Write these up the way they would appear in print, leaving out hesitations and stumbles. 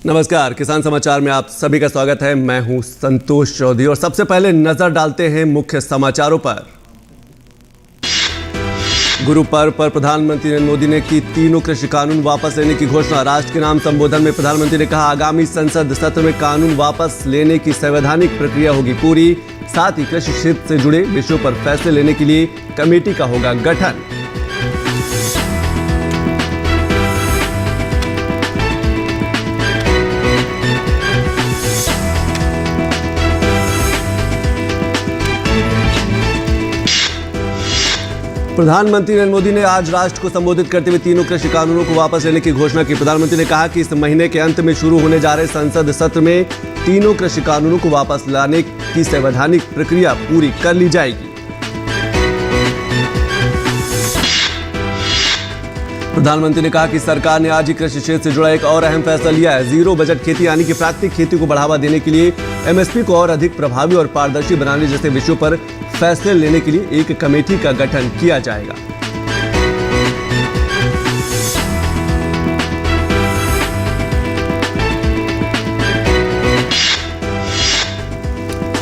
नमस्कार, किसान समाचार में आप सभी का स्वागत है। मैं हूं संतोष चौधरी और सबसे पहले नजर डालते हैं मुख्य समाचारों पर। गुरु पर्व पर प्रधानमंत्री नरेंद्र मोदी ने की तीनों कृषि कानून वापस लेने की घोषणा। राष्ट्र के नाम संबोधन में प्रधानमंत्री ने कहा, आगामी संसद सत्र में कानून वापस लेने की संवैधानिक प्रक्रिया होगी पूरी। साथ ही कृषि क्षेत्र से जुड़े विषयों पर फैसले लेने के लिए कमेटी का होगा गठन। प्रधानमंत्री नरेंद्र मोदी ने आज राष्ट्र को संबोधित करते हुए तीनों कृषि कानूनों को वापस लेने की घोषणा की। प्रधानमंत्री ने कहा कि इस महीने के अंत में शुरू होने जा रहे संसद सत्र में तीनों कृषि कानूनों को वापस लाने की संवैधानिक प्रक्रिया पूरी कर ली जाएगी। प्रधानमंत्री ने कहा कि सरकार ने आज ही कृषि क्षेत्र से जुड़ा एक और अहम फैसला लिया है। जीरो बजट खेती यानी कि प्राकृतिक खेती को बढ़ावा देने के लिए एमएसपी को और अधिक प्रभावी और पारदर्शी बनाने जैसे विषयों पर फैसले लेने के लिए एक कमेटी का गठन किया जाएगा।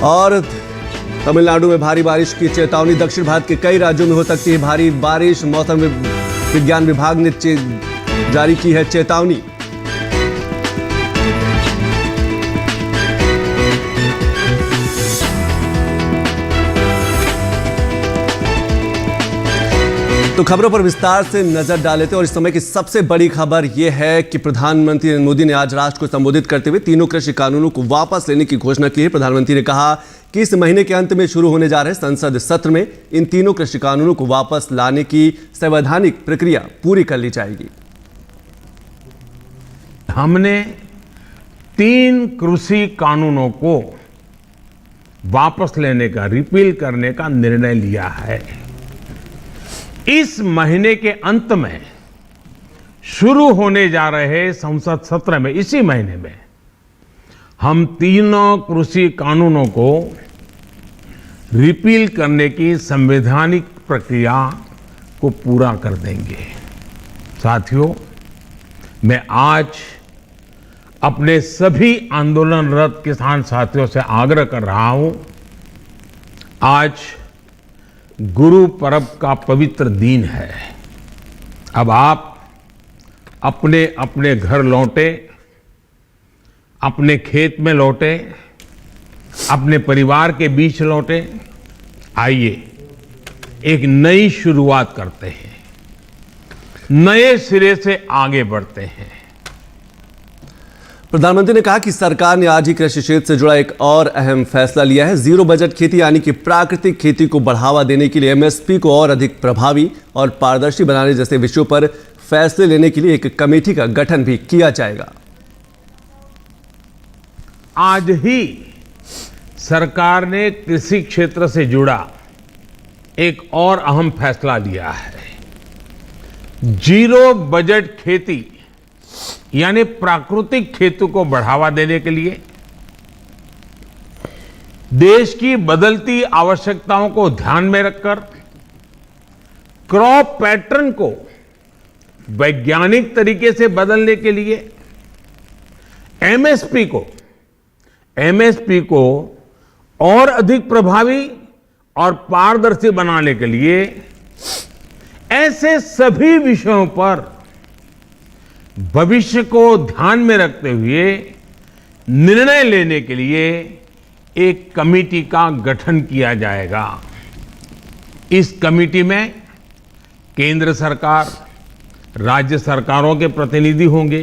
और तमिलनाडु में भारी बारिश की चेतावनी। दक्षिण भारत के कई राज्यों में हो सकती है भारी बारिश। मौसम विज्ञान विभाग ने जारी की है चेतावनी। तो खबरों पर विस्तार से नजर डाले थे और इस समय की सबसे बड़ी खबर यह है कि प्रधानमंत्री नरेंद्र मोदी ने आज राष्ट्र को संबोधित करते हुए तीनों कृषि कानूनों को वापस लेने की घोषणा की है। प्रधानमंत्री ने कहा कि इस महीने के अंत में शुरू होने जा रहे संसद सत्र में इन तीनों कृषि कानूनों को वापस लाने की संवैधानिक प्रक्रिया पूरी कर ली जाएगी। हमने 3 कृषि कानूनों को वापस लेने का, रिपील करने का निर्णय लिया है। इस महीने के अंत में शुरू होने जा रहे संसद सत्र में, इसी महीने में हम तीनों कृषि कानूनों को रिपील करने की संवैधानिक प्रक्रिया को पूरा कर देंगे। साथियों, मैं आज अपने सभी आंदोलनरत किसान साथियों से आग्रह कर रहा हूं, आज गुरु पर्व का पवित्र दिन है। अब आप अपने अपने घर लौटे, अपने खेत में लौटे, अपने परिवार के बीच लौटे। आइए एक नई शुरुआत करते हैं, नए सिरे से आगे बढ़ते हैं। प्रधानमंत्री ने कहा कि सरकार ने आज ही कृषि क्षेत्र से जुड़ा एक और अहम फैसला लिया है। जीरो बजट खेती यानी कि प्राकृतिक खेती को बढ़ावा देने के लिए एमएसपी को और अधिक प्रभावी और पारदर्शी बनाने जैसे विषयों पर फैसले लेने के लिए एक कमेटी का गठन भी किया जाएगा। आज ही सरकार ने कृषि क्षेत्र से जुड़ा एक और अहम फैसला लिया है। जीरो बजट खेती यानी प्राकृतिक खेती को बढ़ावा देने के लिए देश की बदलती आवश्यकताओं को ध्यान में रखकर क्रॉप पैटर्न को वैज्ञानिक तरीके से बदलने के लिए एमएसपी को और अधिक प्रभावी और पारदर्शी बनाने के लिए ऐसे सभी विषयों पर भविष्य को ध्यान में रखते हुए निर्णय लेने के लिए एक कमेटी का गठन किया जाएगा। इस कमेटी में केंद्र सरकार, राज्य सरकारों के प्रतिनिधि होंगे,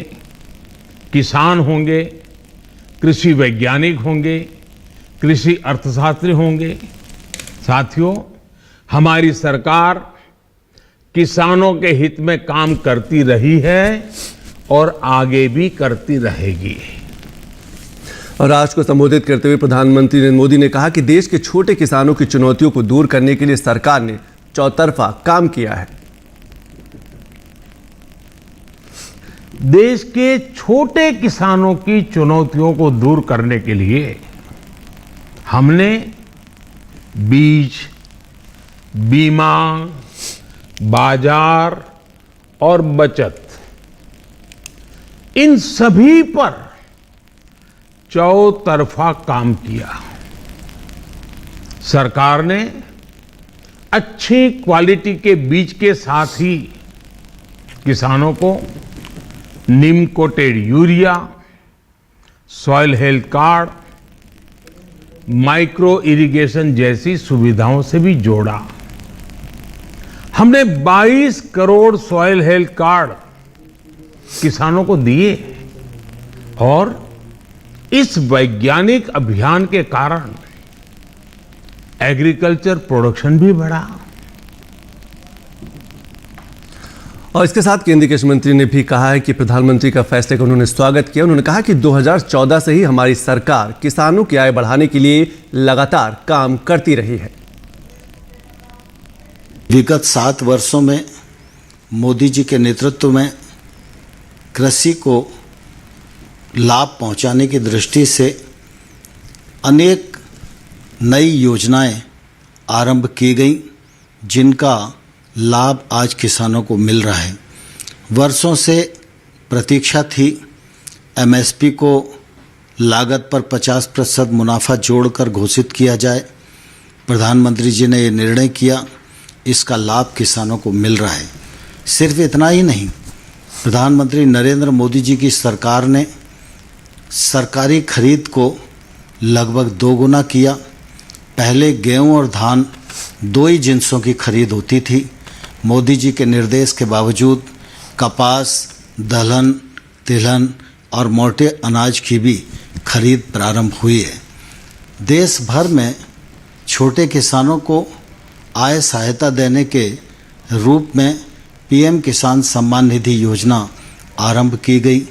किसान होंगे, कृषि वैज्ञानिक होंगे, कृषि अर्थशास्त्री होंगे। साथियों, हमारी सरकार किसानों के हित में काम करती रही है और आगे भी करती रहेगी। और राष्ट्र को संबोधित करते हुए प्रधानमंत्री नरेंद्र मोदी ने कहा कि देश के छोटे किसानों की चुनौतियों को दूर करने के लिए सरकार ने चौतरफा काम किया है। देश के छोटे किसानों की चुनौतियों को दूर करने के लिए हमने बीज, बीमा, बाजार और बचत, इन सभी पर चौतरफा काम किया। सरकार ने अच्छी क्वालिटी के बीज के साथ ही किसानों को neem coated urea, soil health card, micro irrigation जैसी सुविधाओं से भी जोड़ा। हमने 22 करोड़ सॉइल हेल्थ कार्ड किसानों को दिए और इस वैज्ञानिक अभियान के कारण एग्रीकल्चर प्रोडक्शन भी बढ़ा। और इसके साथ केंद्रीय कृषि मंत्री ने भी कहा है कि प्रधानमंत्री का फैसले का उन्होंने स्वागत किया। उन्होंने कहा कि 2014 से ही हमारी सरकार किसानों की आय बढ़ाने के लिए लगातार काम करती रही है। विगत 7 वर्षों में मोदी जी के नेतृत्व में कृषि को लाभ पहुंचाने की दृष्टि से अनेक नई योजनाएं आरंभ की गई, जिनका लाभ आज किसानों को मिल रहा है। वर्षों से प्रतीक्षा थी एमएसपी को लागत पर 50% मुनाफा जोड़कर घोषित किया जाए। प्रधानमंत्री जी ने ये निर्णय किया, इसका लाभ किसानों को मिल रहा है। सिर्फ इतना ही नहीं, प्रधानमंत्री नरेंद्र मोदी जी की सरकार ने सरकारी खरीद को लगभग 2 गुना किया। पहले गेहूं और धान 2 ही जिन्सों की खरीद होती थी। मोदी जी के निर्देश के बावजूद कपास, दलहन, तिलहन और मोटे अनाज की भी खरीद प्रारंभ हुई है। देश भर में छोटे किसानों को आय सहायता देने के रूप में पीएम किसान सम्मान निधि योजना आरंभ की गई।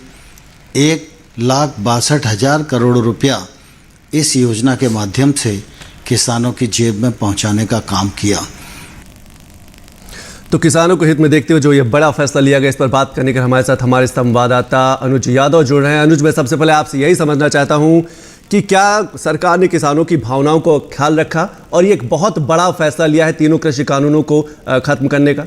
1,62,000 करोड़ रुपया इस योजना के माध्यम से किसानों की जेब में पहुंचाने का काम किया। तो किसानों को हित में देखते हुए जो ये बड़ा फैसला लिया गया, इस पर बात करने के हमारे साथ हमारे संवाददाता अनुज यादव जुड़ रहे हैं। अनुज, मैं सबसे पहले आपसे यही समझना चाहता हूं कि क्या सरकार ने किसानों की भावनाओं को ख्याल रखा और ये एक बहुत बड़ा फैसला लिया है तीनों कृषि कानूनों को खत्म करने का?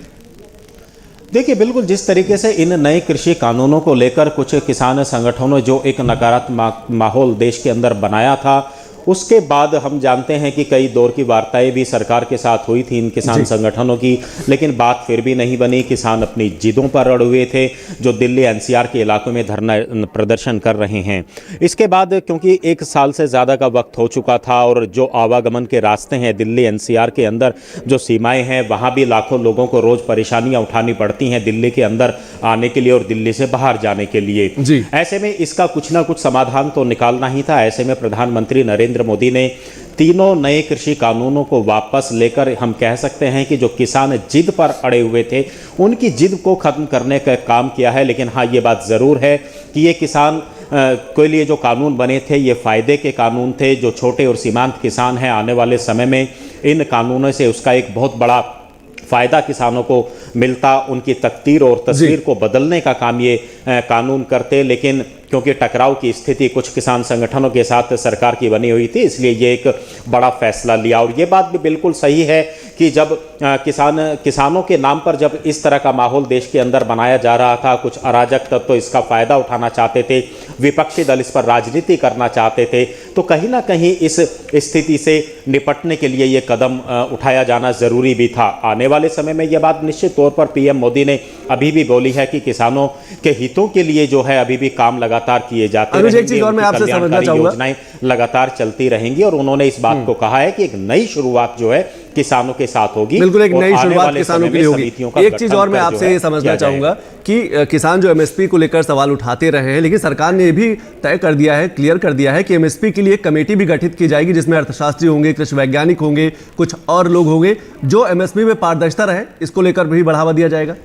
देखिए, बिल्कुल जिस तरीके से इन नए कृषि कानूनों को लेकर कुछ किसान संगठनों ने जो एक नकारात्मक माहौल देश के अंदर बनाया था, उसके बाद हम जानते हैं कि कई दौर की वार्ताएं भी सरकार के साथ हुई थी इन किसान संगठनों की, लेकिन बात फिर भी नहीं बनी। किसान अपनी जिदों पर अड़ हुए थे, जो दिल्ली एनसीआर के इलाकों में धरना प्रदर्शन कर रहे हैं। इसके बाद क्योंकि 1 साल से ज़्यादा का वक्त हो चुका था और जो आवागमन के रास्ते हैं दिल्ली एनसीआर के अंदर, जो सीमाएँ हैं, वहाँ भी लाखों लोगों को रोज़ परेशानियाँ उठानी पड़ती हैं दिल्ली के अंदर आने के लिए और दिल्ली से बाहर जाने के लिए। ऐसे में इसका कुछ ना कुछ समाधान तो निकालना ही था। ऐसे में प्रधानमंत्री नरेंद्र मोदी ने तीनों नए कृषि कानूनों को वापस लेकर हम कह सकते हैं कि जो किसान जिद पर अड़े हुए थे, उनकी जिद को खत्म करने का काम किया है। लेकिन हाँ, ये बात ज़रूर है कि ये किसान के लिए जो कानून बने थे, ये फ़ायदे के कानून थे। जो छोटे और सीमांत किसान हैं, आने वाले समय में इन कानूनों से उसका एक बहुत बड़ा फ़ायदा किसानों को मिलता, उनकी तकदीर और तस्वीर को बदलने का काम ये कानून करते। लेकिन क्योंकि टकराव की स्थिति कुछ किसान संगठनों के साथ सरकार की बनी हुई थी, इसलिए ये एक बड़ा फैसला लिया। और ये बात भी बिल्कुल सही है कि जब किसानों के नाम पर जब इस तरह का माहौल देश के अंदर बनाया जा रहा था, कुछ अराजक तत्व तो इसका फ़ायदा उठाना चाहते थे, विपक्षी दल इस पर राजनीति करना चाहते थे, तो कहीं ना कहीं इस स्थिति से निपटने के लिए ये कदम उठाया जाना ज़रूरी भी था। आने वाले समय में यह बात निश्चित तौर पर पीएम मोदी ने अभी भी बोली है कि किसानों के हितों के लिए जो है अभी भी काम लगातार किए जाते रहेंगे, और मैं आपसे समझना चाहूंगा, योजनाएं लगातार चलती रहेंगी। और उन्होंने इस बात को कहा है कि एक नई शुरुआत जो है किसानों के साथ होगी। बिल्कुल, एक नई शुरुआत किसानों के लिए होगी। एक चीज और मैं आपसे ये समझना चाहूंगा कि किसान जो एमएसपी को लेकर सवाल उठाते रहे हैं, लेकिन सरकार ने भी तय कर दिया है, क्लियर कर दिया है कि एमएसपी के लिए एक कमेटी भी गठित की जाएगी, जिसमें अर्थशास्त्री होंगे, कृषि वैज्ञानिक होंगे, कुछ और लोग होंगे, जो एमएसपी में पारदर्शिता रहे, इसको लेकर भी बढ़ावा दिया जाएगा।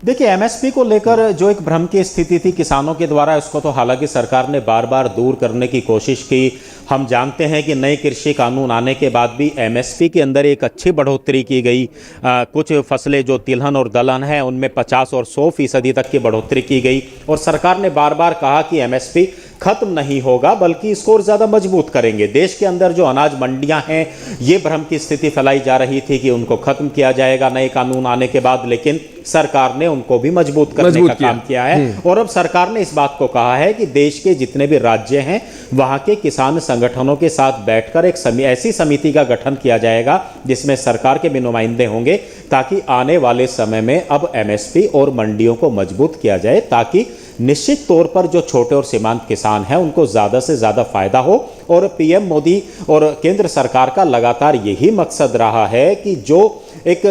देखिए, एमएसपी को लेकर जो एक भ्रम की स्थिति थी किसानों के द्वारा, उसको तो हालांकि सरकार ने बार बार दूर करने की कोशिश की। हम जानते हैं कि नए कृषि कानून आने के बाद भी एमएसपी के अंदर एक अच्छी बढ़ोतरी की गई। कुछ फसलें जो तिलहन और दलहन हैं उनमें 50 और 100% तक की बढ़ोतरी की गई, और सरकार ने बार बार कहा कि एमएसपी खत्म नहीं होगा बल्कि इसको और ज़्यादा मजबूत करेंगे। देश के अंदर जो अनाज मंडियां हैं, ये भ्रम की स्थिति फैलाई जा रही थी कि उनको खत्म किया जाएगा नए कानून आने के बाद, लेकिन सरकार ने उनको भी मजबूत करने का काम किया है। और अब सरकार ने इस बात को कहा है कि देश के जितने भी राज्य हैं वहां के किसान संगठनों के साथ बैठकर एक ऐसी समिति का गठन किया जाएगा जिसमें सरकार के भी नुमाइंदे होंगे, ताकि आने वाले समय में अब एमएसपी और मंडियों को मजबूत किया जाए, ताकि निश्चित तौर पर जो छोटे और सीमांत किसान हैं उनको ज़्यादा से ज़्यादा फायदा हो। और पीएम मोदी और केंद्र सरकार का लगातार यही मकसद रहा है कि जो एक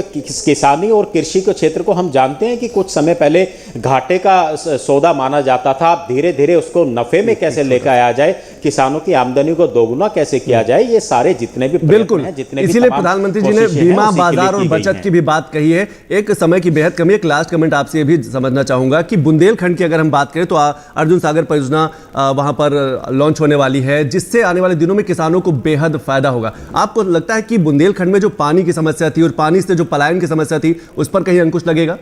किसानी और कृषि के क्षेत्र को हम जानते हैं कि कुछ समय पहले घाटे का सौदा माना जाता था, धीरे धीरे उसको नफे में कैसे लेकर आया जाए, किसानों की आमदनी को दोगुना कैसे किया जाए, ये सारे जितने भी बिल्कुल हैं, जितने इसीलिए प्रधानमंत्री जी ने बीमा बाजार और बचत की भी बात कही है। एक समय की बेहद कमी। एक लास्ट कमेंट आपसे ये भी समझना चाहूंगा कि बुंदेलखंड की अगर हम बात करें तो अर्जुन सागर परियोजना वहां पर लॉन्च होने वाली है, जिससे आने वाले दिनों में किसानों को बेहद फायदा होगा। आपको लगता है कि बुंदेलखंड में जो पानी की समस्या थी और पानी से जो पलायन की समस्या थी उस पर कहीं अंकुश लगेगा?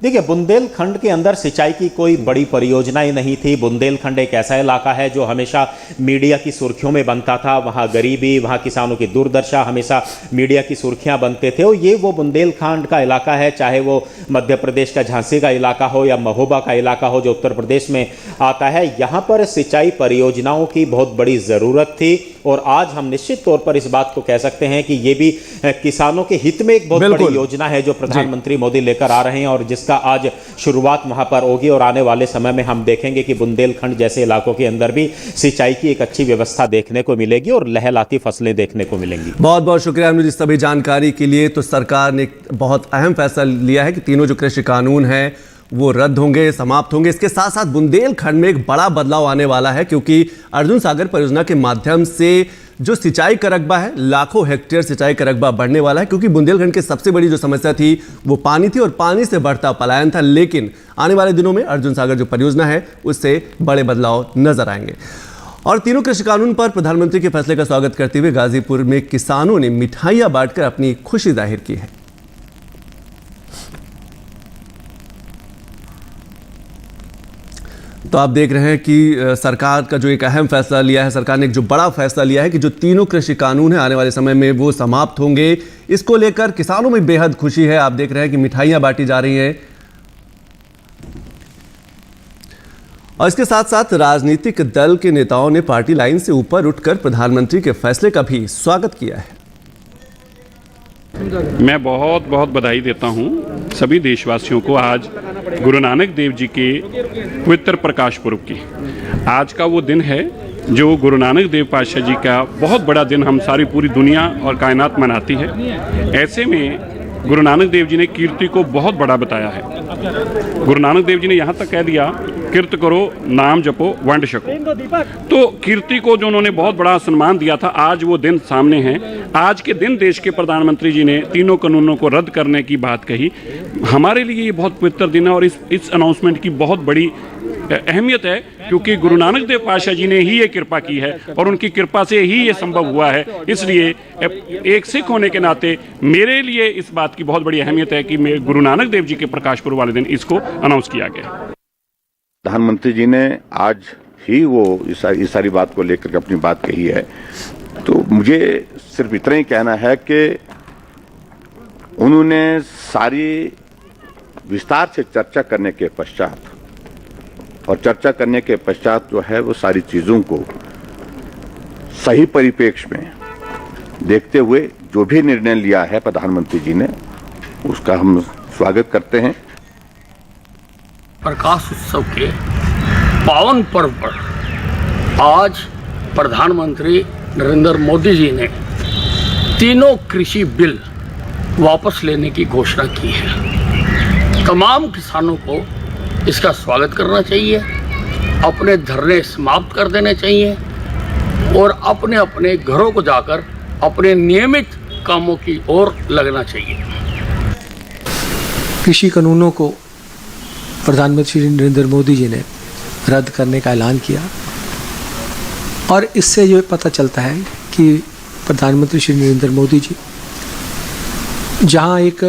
देखिए, बुंदेलखंड के अंदर सिंचाई की कोई बड़ी परियोजना ही नहीं थी। बुंदेलखंड एक ऐसा इलाका है जो हमेशा मीडिया की सुर्खियों में बनता था। वहाँ गरीबी, वहाँ किसानों की दुर्दशा हमेशा मीडिया की सुर्खियाँ बनते थे। और ये वो बुंदेलखंड का इलाका है, चाहे वो मध्य प्रदेश का झांसी का इलाका हो या महोबा का इलाका हो जो उत्तर प्रदेश में आता है। यहाँ पर सिंचाई परियोजनाओं की बहुत बड़ी ज़रूरत थी, और आज हम निश्चित तौर पर इस बात को कह सकते हैं कि ये भी किसानों के हित में एक बहुत बड़ी योजना है जो प्रधानमंत्री मोदी लेकर आ रहे हैं, और जिसका आज शुरुआत वहां पर होगी। और आने वाले समय में हम देखेंगे कि बुंदेलखंड जैसे इलाकों के अंदर भी सिंचाई की एक अच्छी व्यवस्था देखने को मिलेगी और लहलहाती फसलें देखने को मिलेंगी। बहुत बहुत शुक्रिया अनुज इस सभी जानकारी के लिए। तो सरकार ने बहुत अहम फैसला लिया है कि तीनों जो कृषि कानून हैं वो रद्द होंगे, समाप्त होंगे। इसके साथ साथ बुंदेलखंड में एक बड़ा बदलाव आने वाला है, क्योंकि अर्जुन सागर परियोजना के माध्यम से जो सिंचाई का रकबा है, लाखों हेक्टेयर सिंचाई का रकबा बढ़ने वाला है। क्योंकि बुंदेलखंड की सबसे बड़ी जो समस्या थी वो पानी थी और पानी से बढ़ता पलायन था, लेकिन आने वाले दिनों में अर्जुन सागर जो परियोजना है उससे बड़े बदलाव नजर आएंगे। और तीनों कृषि कानून पर प्रधानमंत्री के फैसले का स्वागत करते हुए गाजीपुर में किसानों ने मिठाइयां बांटकर अपनी खुशी जाहिर की है। तो आप देख रहे हैं कि सरकार का जो एक अहम फैसला लिया है, सरकार ने एक जो बड़ा फैसला लिया है कि जो तीनों कृषि कानून हैं आने वाले समय में वो समाप्त होंगे। इसको लेकर किसानों में बेहद खुशी है। आप देख रहे हैं कि मिठाइयां बांटी जा रही हैं, और इसके साथ साथ राजनीतिक दल के नेताओं ने पार्टी लाइन से ऊपर उठकर प्रधानमंत्री के फैसले का भी स्वागत किया है। मैं बहुत बहुत बधाई देता हूं सभी देशवासियों को आज गुरु नानक देव जी के पवित्र प्रकाश पुरब की। आज का वो दिन है जो गुरु नानक देव पातशाह जी का बहुत बड़ा दिन हम सारी पूरी दुनिया और कायनात मनाती है। ऐसे में गुरु नानक देव जी ने कीर्ति को बहुत बड़ा बताया है। गुरु नानक देव जी ने यहाँ तक कह दिया, कीर्त करो, नाम जपो, वंड छको। तो कीर्ति को जो उन्होंने बहुत बड़ा सम्मान दिया था, आज वो दिन सामने है। आज के दिन देश के प्रधानमंत्री जी ने तीनों कानूनों को रद्द करने की बात कही। हमारे लिए ये बहुत पवित्र दिन है और इस अनाउंसमेंट की बहुत बड़ी अहमियत है, क्योंकि गुरु नानक देव पातशाह जी ने ही ये कृपा की है और उनकी कृपा से ही ये संभव हुआ है। इसलिए एक सिख होने के नाते मेरे लिए इस बात की बहुत बड़ी अहमियत है कि गुरु नानक देव जी के प्रकाश पुरब वाले दिन इसको अनाउंस किया गया। प्रधानमंत्री जी ने आज ही वो इस सारी बात को लेकर अपनी बात कही है। तो मुझे सिर्फ इतना ही कहना है कि उन्होंने सारी विस्तार से चर्चा करने के पश्चात जो है वो सारी चीज़ों को सही परिप्रेक्ष्य में देखते हुए जो भी निर्णय लिया है प्रधानमंत्री जी ने, उसका हम स्वागत करते हैं। प्रकाश उत्सव के पावन पर्व पर आज प्रधानमंत्री नरेंद्र मोदी जी ने तीनों कृषि बिल वापस लेने की घोषणा की है। तमाम किसानों को इसका स्वागत करना चाहिए, अपने धरने समाप्त कर देने चाहिए और अपने अपने घरों को जाकर अपने नियमित कामों की ओर लगना चाहिए। कृषि कानूनों को प्रधानमंत्री श्री नरेंद्र मोदी जी ने रद्द करने का ऐलान किया। और इससे ये पता चलता है कि प्रधानमंत्री श्री नरेंद्र मोदी जी जहाँ एक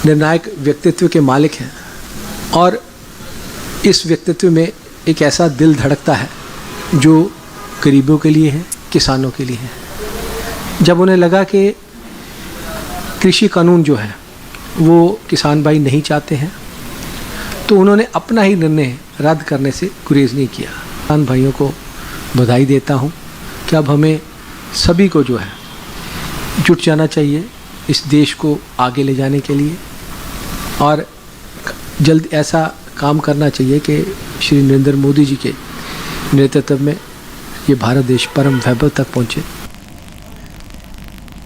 निर्णायक व्यक्तित्व के मालिक हैं और इस व्यक्तित्व में एक ऐसा दिल धड़कता है जो गरीबों के लिए है, किसानों के लिए है। जब उन्हें लगा कि कृषि कानून जो है वो किसान भाई नहीं चाहते हैं तो उन्होंने अपना ही निर्णय रद्द करने से गुरेज नहीं किया। किसान भाइयों को बधाई देता हूँ कि अब हमें सभी को जो है जुट जाना चाहिए इस देश को आगे ले जाने के लिए और जल्द ऐसा काम करना चाहिए कि श्री नरेंद्र मोदी जी के नेतृत्व में ये भारत देश परम वैभव तक पहुँचे।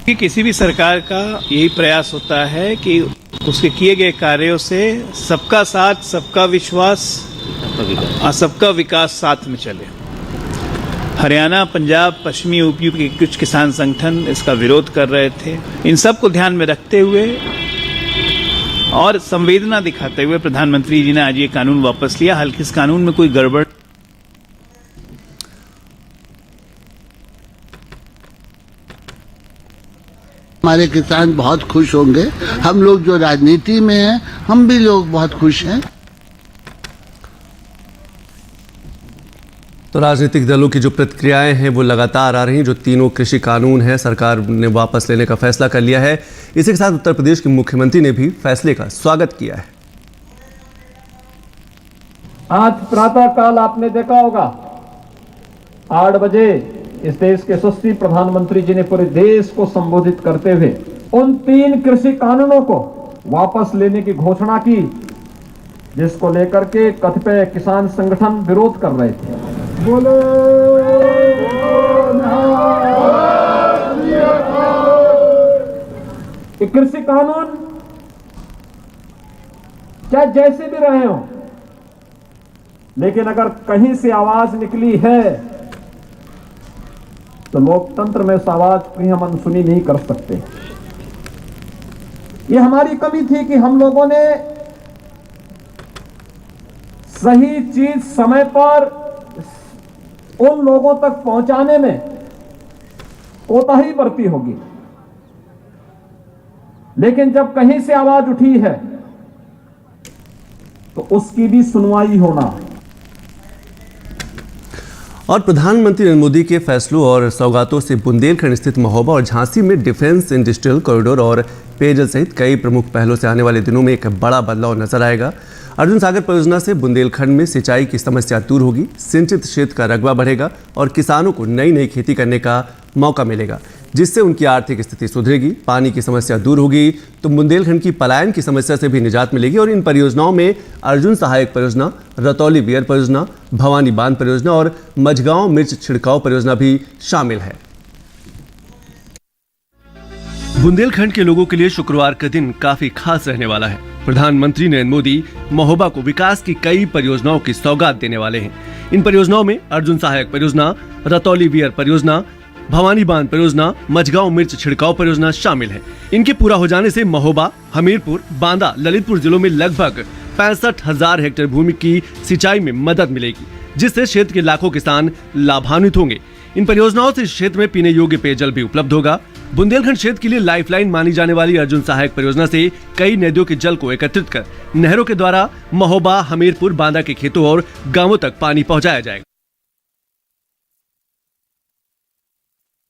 कि किसी भी सरकार का यही प्रयास होता है कि उसके किए गए कार्यों से सबका साथ, सबका विश्वास और सबका विकास साथ में चले। हरियाणा, पंजाब, पश्चिमी यूपी के कुछ किसान संगठन इसका विरोध कर रहे थे। इन सब को ध्यान में रखते हुए और संवेदना दिखाते हुए प्रधानमंत्री जी ने आज ये कानून वापस लिया। हालांकि इस कानून में कोई गड़बड़ हमारे किसान बहुत खुश होंगे। हम लोग जो राजनीति में हैं, हम भी लोग बहुत खुश हैं। तो राजनीतिक दलों की जो प्रतिक्रियाएं हैं वो लगातार आ रही हैं। जो तीनों कृषि कानून है सरकार ने वापस लेने का फैसला कर लिया है। इसी के साथ उत्तर प्रदेश के मुख्यमंत्री ने भी फैसले का स्वागत किया है। आज प्रातःकाल आपने देखा होगा 8 बजे इस देश के यशस्वी प्रधानमंत्री जी ने पूरे देश को संबोधित करते हुए उन 3 कृषि कानूनों को वापस लेने की घोषणा की जिसको लेकर के कतिपय किसान संगठन विरोध कर रहे थे। बोलो ये कृषि कानून चाहे जैसे भी रहे हो, लेकिन अगर कहीं से आवाज निकली है तो लोकतंत्र में इस आवाज को हम अनसुनी नहीं कर सकते। ये हमारी कमी थी कि हम लोगों ने सही चीज समय पर उन लोगों तक पहुंचाने में कोताही बरती होगी, लेकिन जब कहीं से आवाज उठी है तो उसकी भी सुनवाई होना। और प्रधानमंत्री नरेंद्र मोदी के फैसलों और सौगातों से बुंदेलखंड स्थित महोबा और झांसी में डिफेंस इंडस्ट्रियल कॉरिडोर और पेयजल सहित कई प्रमुख पहलों से आने वाले दिनों में एक बड़ा बदलाव नजर आएगा। अर्जुन सागर परियोजना से बुंदेलखंड में सिंचाई की समस्या दूर होगी, सिंचित क्षेत्र का रकबा बढ़ेगा और किसानों को नई नई खेती करने का मौका मिलेगा, जिससे उनकी आर्थिक स्थिति सुधरेगी। पानी की समस्या दूर होगी तो बुंदेलखंड की पलायन की समस्या से भी निजात मिलेगी। और इन परियोजनाओं में अर्जुन सहायक परियोजना, रतौली बियर परियोजना, भवानी बांध परियोजना और मझगांव मिर्च छिड़काव परियोजना भी शामिल है। बुंदेलखंड के लोगों के लिए शुक्रवार का दिन काफी खास रहने वाला है। प्रधानमंत्री नरेंद्र मोदी महोबा को विकास की कई परियोजनाओं की सौगात देने वाले हैं। इन परियोजनाओं में अर्जुन सहायक परियोजना, रतौली बियर परियोजना, भवानी बांध परियोजना, मझगांव मिर्च छिड़काव परियोजना शामिल है। इनके पूरा हो जाने से महोबा, हमीरपुर, बांदा, ललितपुर जिलों में लगभग 65,000 हेक्टेयर भूमि की सिंचाई में मदद मिलेगी, जिससे क्षेत्र के लाखों किसान लाभान्वित होंगे। इन परियोजनाओं से क्षेत्र में पीने योग्य पेयजल भी उपलब्ध होगा। बुंदेलखंड क्षेत्र के लिए लाइफलाइन मानी जाने वाली अर्जुन सहायक परियोजना से कई नदियों के जल को एकत्रित कर नहरों के द्वारा महोबा, हमीरपुर, बांदा के खेतों और गांवों तक पानी पहुंचाया जाएगा।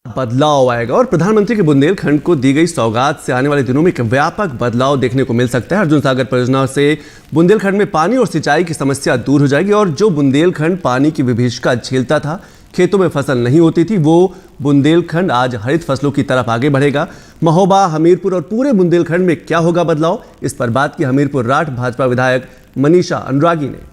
बदलाव आएगा और प्रधानमंत्री के बुंदेलखंड को दी गई सौगात से आने वाले दिनों में एक व्यापक बदलाव देखने को मिल सकता है। अर्जुन सागर परियोजना से बुंदेलखंड में पानी और सिंचाई की समस्या दूर हो जाएगी और जो बुंदेलखंड पानी की विभीषिका झेलता था, खेतों में फसल नहीं होती थी, वो बुंदेलखंड आज हरित फसलों की तरफ आगे बढ़ेगा। महोबा, हमीरपुर और पूरे बुंदेलखंड में क्या होगा बदलाव, इस पर बात की हमीरपुर राठ भाजपा विधायक मनीषा अनुरागी ने।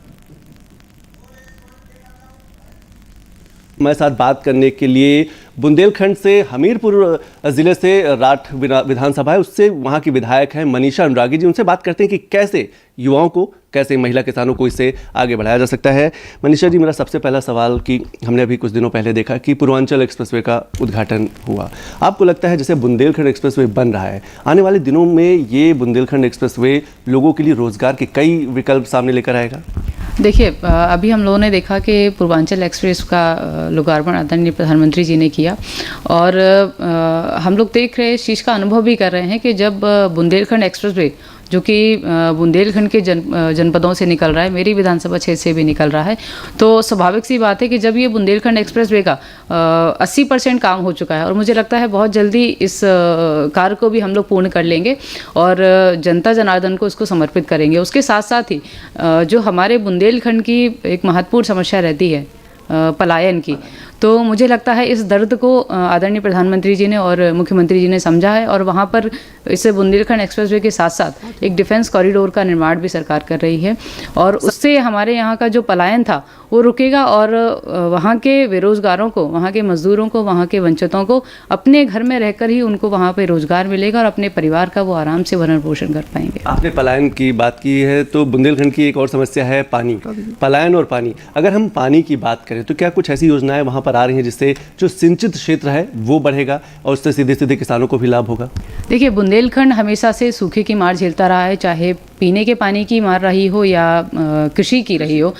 हमारे साथ बात करने के लिए बुंदेलखंड से हमीरपुर जिले से राठ विधानसभा है, उससे वहाँ की विधायक हैं मनीषा अनुरागी जी। उनसे बात करते हैं कि कैसे युवाओं को, कैसे महिला किसानों को इससे आगे बढ़ाया जा सकता है। मनीषा जी, मेरा सबसे पहला सवाल कि हमने अभी कुछ दिनों पहले देखा कि पूर्वांचल एक्सप्रेसवे का उद्घाटन हुआ। आपको लगता है जैसे बुंदेलखंड एक्सप्रेसवे बन रहा है, आने वाले दिनों में ये बुंदेलखंड एक्सप्रेसवे लोगों के लिए रोजगार के कई विकल्प सामने लेकर आएगा? देखिए, अभी हम लोगों ने देखा कि पूर्वांचल एक्सप्रेस का लोकार्पण आदरणीय प्रधानमंत्री जी ने किया और हम लोग देख रहे हैं, इस चीज़ का अनुभव भी कर रहे हैं कि जब बुंदेलखंड एक्सप्रेसवे जो कि बुंदेलखंड के जनपदों से निकल रहा है, मेरी विधानसभा क्षेत्र से भी निकल रहा है, तो स्वाभाविक सी बात है कि जब ये बुंदेलखंड एक्सप्रेसवे का 80% काम हो चुका है और मुझे लगता है बहुत जल्दी इस कार्य को भी हम लोग पूर्ण कर लेंगे और जनता जनार्दन को इसको समर्पित करेंगे। उसके साथ साथ ही जो हमारे बुंदेलखंड की एक महत्वपूर्ण समस्या रहती है पलायन की, तो मुझे लगता है इस दर्द को आदरणीय प्रधानमंत्री जी ने और मुख्यमंत्री जी ने समझा है और वहाँ पर इस बुंदेलखंड एक्सप्रेसवे के साथ साथ एक डिफेंस कॉरिडोर का निर्माण भी सरकार कर रही है और उससे हमारे यहाँ का जो पलायन था वो रुकेगा और वहाँ के बेरोजगारों को, वहाँ के मजदूरों को, वहाँ के वंचितों को अपने घर में रहकर ही उनको वहाँ पे रोजगार मिलेगा और अपने परिवार का वो आराम से भरण पोषण कर पाएंगे। आपने पलायन की बात की है तो बुंदेलखंड की एक और समस्या है पानी, पलायन और पानी। अगर हम पानी की बात करें तो क्या कुछ ऐसी योजनाएं वहाँ पर आ रही हैं जिससे जो सिंचित क्षेत्र है वो बढ़ेगा और उससे सीधे सीधे किसानों को भी लाभ होगा? देखिए, बुंदेलखंड हमेशा से सूखे की मार झेलता रहा है, चाहे पीने के पानी की मार रही हो या कृषि की रही हो।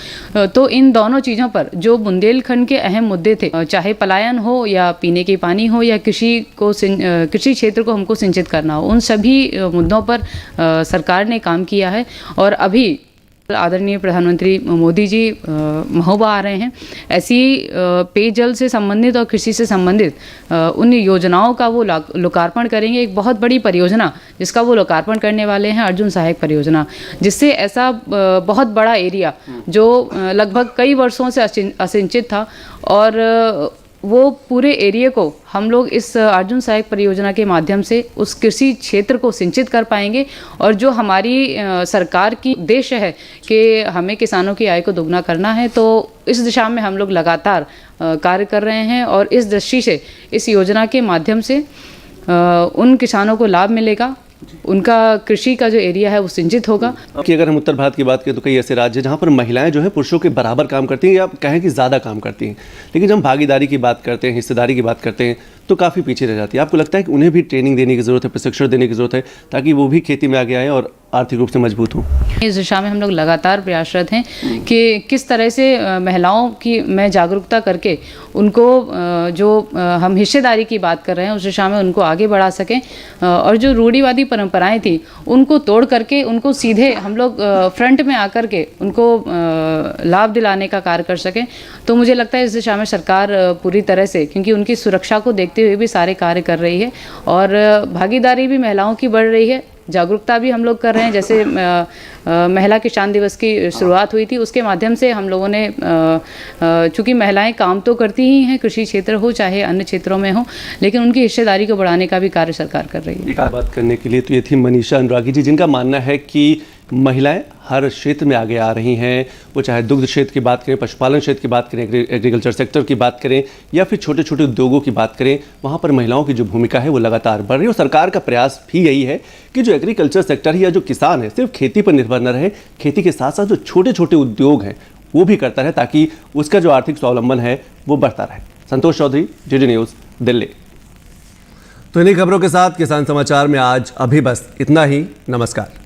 तो इन दोनों चीज़ों पर जो बुंदेलखंड के अहम मुद्दे थे, चाहे पलायन हो या पीने के पानी हो या कृषि क्षेत्र को हमको सिंचित करना हो, उन सभी मुद्दों पर सरकार ने काम किया है और अभी आदरणीय प्रधानमंत्री मोदी जी महोबा आ रहे हैं। ऐसी पेयजल से संबंधित और कृषि से संबंधित उन योजनाओं का वो लोकार्पण करेंगे। एक बहुत बड़ी परियोजना जिसका वो लोकार्पण करने वाले हैं, अर्जुन सहायक परियोजना, जिससे ऐसा बहुत बड़ा एरिया जो लगभग कई वर्षों से असिंचित था और वो पूरे एरिया को हम लोग इस अर्जुन सहायक परियोजना के माध्यम से उस कृषि क्षेत्र को सिंचित कर पाएंगे और जो हमारी सरकार की उद्देश्य है कि हमें किसानों की आय को दोगुना करना है, तो इस दिशा में हम लोग लगातार कार्य कर रहे हैं और इस दृष्टि से इस योजना के माध्यम से उन किसानों को लाभ मिलेगा, उनका कृषि का जो एरिया है वो सिंचित होगा। कि अगर हम उत्तर भारत की बात करें तो कई ऐसे राज्य हैं जहाँ पर महिलाएं जो है पुरुषों के बराबर काम करती हैं या कहें कि ज़्यादा काम करती हैं, लेकिन जब हम भागीदारी की बात करते हैं, हिस्सेदारी की बात करते हैं तो काफ़ी पीछे रह जाती है। आपको लगता है कि उन्हें भी ट्रेनिंग देने की ज़रूरत है, प्रशिक्षण देने की ज़रूरत है ताकि वो भी खेती में आगे आए और आर्थिक रूप से मजबूत हों? इस दिशा में हम लोग लगातार प्रयासरत हैं कि किस तरह से महिलाओं की में जागरूकता करके उनको जो हम हिस्सेदारी की बात कर रहे हैं उस दिशा में उनको आगे बढ़ा सकें और जो रूढ़िवादी परंपराएं थी उनको तोड़ करके उनको सीधे हम लोग फ्रंट में आकर के उनको लाभ दिलाने का कार्य कर सकें। तो मुझे लगता है इस दिशा में सरकार पूरी तरह से, क्योंकि उनकी सुरक्षा को देखते हुए भी सारे कार्य कर रही है और भागीदारी भी महिलाओं की बढ़ रही है, जागरूकता भी हम लोग कर रहे हैं। जैसे महिला किसान दिवस की शुरुआत हुई थी, उसके माध्यम से हम लोगों ने चूँकि महिलाएं काम तो करती ही हैं, कृषि क्षेत्र हो चाहे अन्य क्षेत्रों में हो, लेकिन उनकी हिस्सेदारी को बढ़ाने का भी कार्य सरकार कर रही है। बात करने के लिए तो ये थी मनीषा अनुरागी जी, जिनका मानना है कि महिलाएं हर क्षेत्र में आगे आ रही हैं, वो चाहे दुग्ध क्षेत्र की बात करें, पशुपालन क्षेत्र की बात करें, एग्रीकल्चर सेक्टर की बात करें या फिर छोटे छोटे उद्योगों की बात करें, वहाँ पर महिलाओं की जो भूमिका है वो लगातार बढ़ रही है और सरकार का प्रयास भी यही है कि जो एग्रीकल्चर सेक्टर है या जो किसान है सिर्फ खेती पर निर्भर न रहे, खेती के साथ साथ जो छोटे छोटे उद्योग हैं वो भी करता रहे ताकि उसका जो आर्थिक स्वावलंबन है वो बढ़ता रहे। संतोष चौधरी, जीडी न्यूज़, दिल्ली। तो इन्हीं खबरों के साथ किसान समाचार में आज अभी बस इतना ही। नमस्कार।